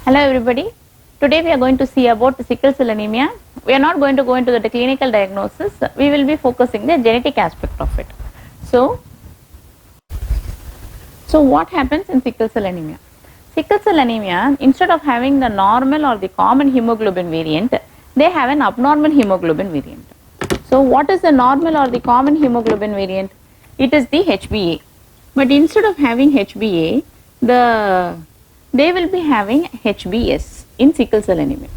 Hello everybody. Today we are going to see about sickle cell anemia. We are not going to go into the clinical diagnosis. We will be focusing the genetic aspect of it. So what happens in sickle cell anemia? Sickle cell anemia, instead of having the normal or the common hemoglobin variant, they have an abnormal hemoglobin variant. So what is the normal or the common hemoglobin variant? It is the HbA. But instead of having HbA, they will be having HbS in sickle cell anemia.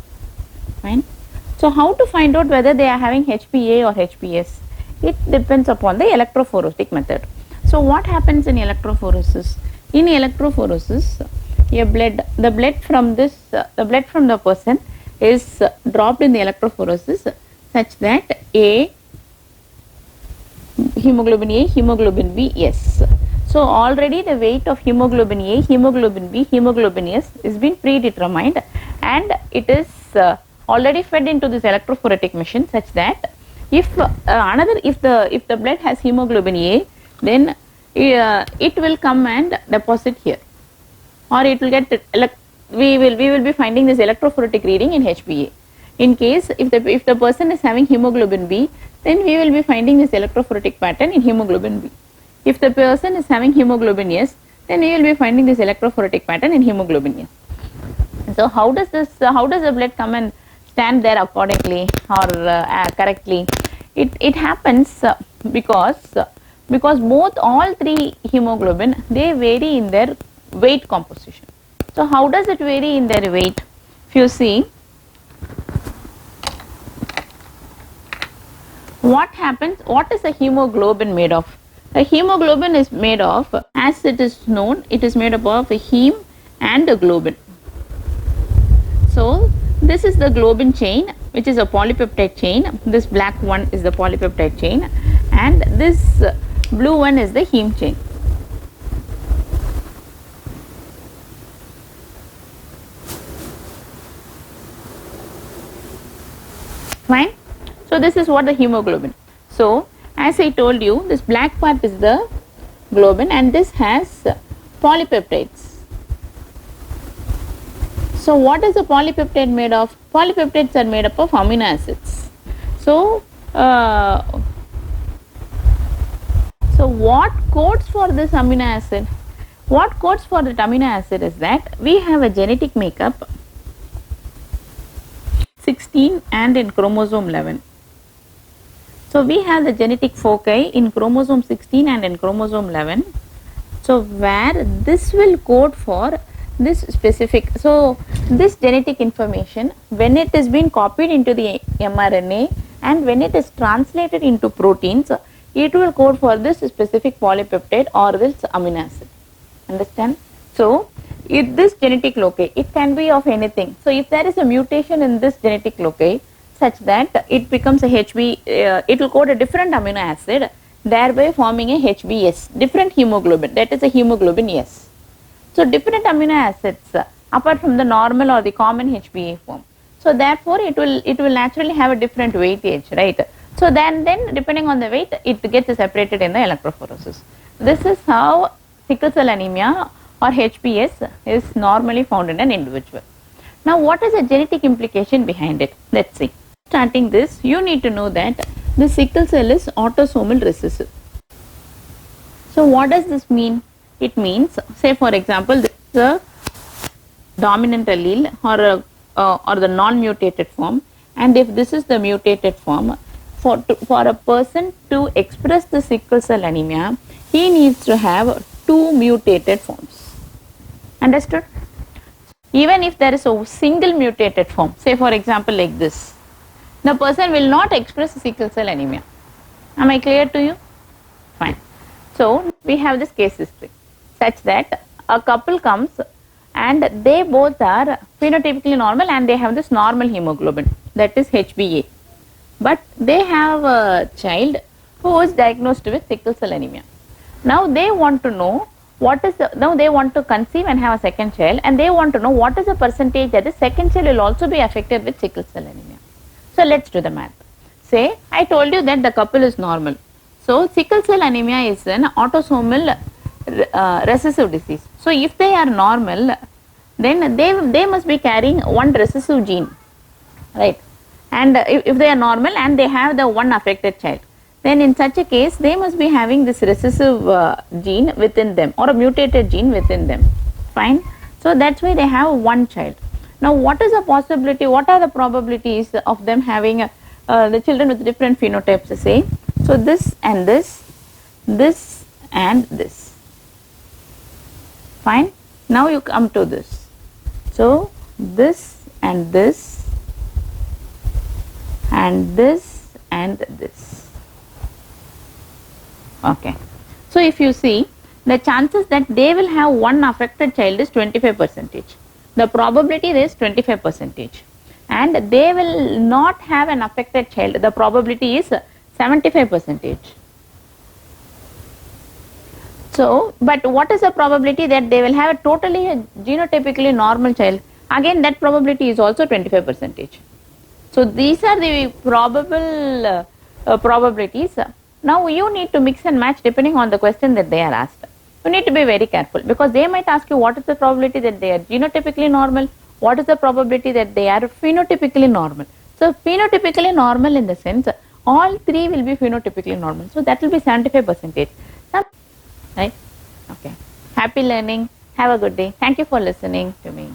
Fine. So how to find out whether they are having HbA or HbS? It depends upon the electrophoretic method. So what happens in electrophoresis? In electrophoresis, the blood from the person is dropped in the electrophoresis such that hemoglobin A, hemoglobin B, S. So already the weight of hemoglobin A, hemoglobin B, hemoglobin S is been predetermined, and it is already fed into this electrophoretic machine such that if the blood has hemoglobin A, then it will come and deposit here, or it will get we will be finding this electrophoretic reading in HbA. In case if the person is having hemoglobin B, then we will be finding this electrophoretic pattern in hemoglobin B. If the person is having hemoglobin S, then we will be finding this electrophoretic pattern in hemoglobin S. So how does the blood come and stand there accordingly or correctly? It happens because all three hemoglobin, they vary in their weight composition. So how does it vary in their weight? If you see, what happens, what is a hemoglobin made of? A hemoglobin is made of, as it is known, it is made up of a heme and a globin. So this is the globin chain, which is a polypeptide chain. This black one is the polypeptide chain, and this blue one is the heme chain. Fine. So this is what the hemoglobin. So as I told you, this black part is the globin, and this has polypeptides. So what is a polypeptide made of? Polypeptides are made up of amino acids. So what codes for this amino acid? What codes for that amino acid is that we have a genetic makeup 16 and in chromosome 11. So we have the genetic foci in chromosome 16 and in chromosome 11. So where this will code for this specific, so this genetic information, when it is being copied into the mRNA and when it is translated into proteins, it will code for this specific polypeptide or this amino acid. Understand? So this genetic loci, it can be of anything. So if there is a mutation in this genetic loci such that it becomes a it will code a different amino acid, thereby forming a HbS, different hemoglobin, that is a hemoglobin S. So different amino acids apart from the normal or the common HbA form. So therefore it will naturally have a different weightage, right? So then depending on the weight, it gets separated in the electrophoresis. This is how sickle cell anemia or HbS is normally found in an individual. Now what is the genetic implication behind it? Let's see. Starting this, you need to know that the sickle cell is autosomal recessive. So what does this mean? It means, say for example, this is a dominant allele or the non-mutated form, and if this is the mutated form, for a person to express the sickle cell anemia, he needs to have two mutated forms. Understood? Even if there is a single mutated form, say for example like this, the person will not express sickle cell anemia. Am I clear to you? Fine. So we have this case history such that a couple comes and they both are phenotypically normal and they have this normal hemoglobin, that is HbA. But they have a child who is diagnosed with sickle cell anemia. Now they want to know now they want to conceive and have a second child, and they want to know what is the percentage that the second child will also be affected with sickle cell anemia. So let's do the math. Say I told you that the couple is normal. So sickle cell anemia is an autosomal recessive disease. So if they are normal, then they must be carrying one recessive gene, right? And if they are normal and they have the one affected child, then in such a case they must be having this recessive gene within them or a mutated gene within them. Fine. So that's why they have one child. Now what is the possibility, what are the probabilities of them having the children with different phenotypes, say? So this and this and this. Fine. Now you come to this. So this and this and this and this. Okay. So if you see, the chances that they will have one affected child is 25%. The probability is 25%. And they will not have an affected child, the probability is 75%. So, but what is the probability that they will have a totally genotypically normal child? Again, that probability is also 25%. So, these are the probable probabilities. Now, you need to mix and match depending on the question that they are asked. You need to be very careful because they might ask you what is the probability that they are genotypically normal, what is the probability that they are phenotypically normal. So, phenotypically normal in the sense all three will be phenotypically normal. So, that will be 75%. Right? Okay. Happy learning. Have a good day. Thank you for listening to me.